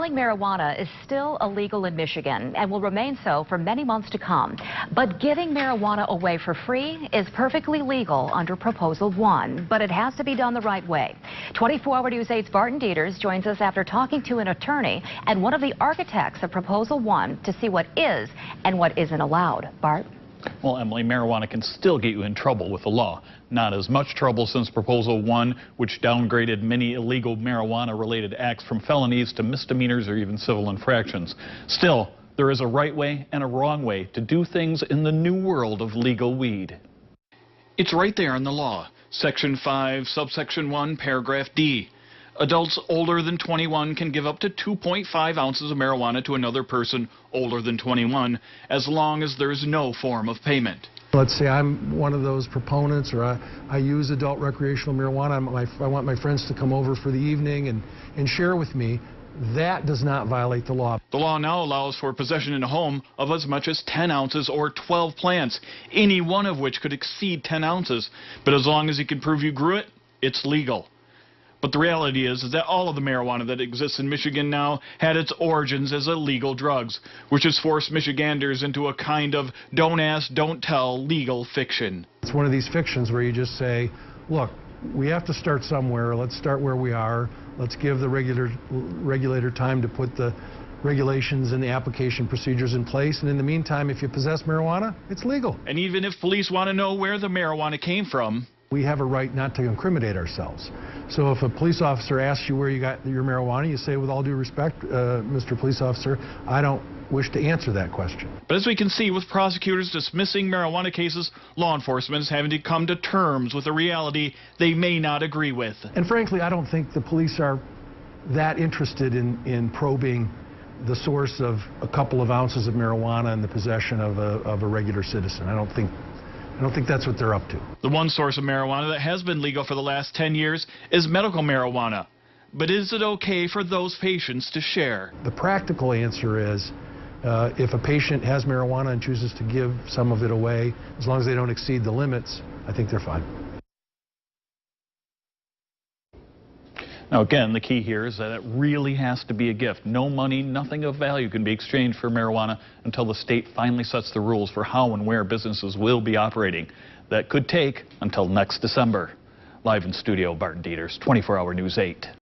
Selling marijuana is still illegal in Michigan and will remain so for many months to come. But giving marijuana away for free is perfectly legal under Proposal 1, but it has to be done the right way. 24-Hour News 8's Barton Dieters joins us after talking to an attorney and one of the architects of Proposal 1 to see what is and what isn't allowed. Bart? Well, Emily, marijuana can still get you in trouble with the law. Not as much trouble since Proposal 1, which downgraded many illegal marijuana-related acts from felonies to misdemeanors or even civil infractions. Still, there is a right way and a wrong way to do things in the new world of legal weed. It's right there in the law. Section 5, subsection 1, paragraph D. Adults older than 21 can give up to 2.5 ounces of marijuana to another person older than 21 as long as there is no form of payment. Let's say I'm one of those proponents, or I use adult recreational marijuana. I want my friends to come over for the evening and share with me. That does not violate the law. The law now allows for possession in a home of as much as 10 ounces or 12 plants, any one of which could exceed 10 ounces. But as long as you can prove you grew it, it's legal. But the reality is that all of the marijuana that exists in Michigan now had its origins as illegal drugs, which has forced Michiganders into a kind of don't ask, don't tell legal fiction. It's one of these fictions where you just say, look, we have to start somewhere. Let's start where we are. Let's give the regulator time to put the regulations and the application procedures in place. And in the meantime, if you possess marijuana, it's legal. And even if police want to know where the marijuana came from, we have a right not to incriminate ourselves. So if a police officer asks you where you got your marijuana, you say, with all due respect, Mr. Police Officer, I don't wish to answer that question. But as we can see, with prosecutors dismissing marijuana cases, law enforcement is having to come to terms with a reality they may not agree with. And frankly, I don't think the police are that interested in probing the source of a couple of ounces of marijuana in the possession of a regular citizen. I don't think that's what they're up to. The one source of marijuana that has been legal for the last 10 years is medical marijuana. But is it okay for those patients to share? The practical answer is, if a patient has marijuana and chooses to give some of it away, as long as they don't exceed the limits, I think they're fine. Now again, the key here is that it really has to be a gift. No money, nothing of value can be exchanged for marijuana until the state finally sets the rules for how and where businesses will be operating. That could take until next December. Live in studio, Barton Dieters, 24-Hour News 8.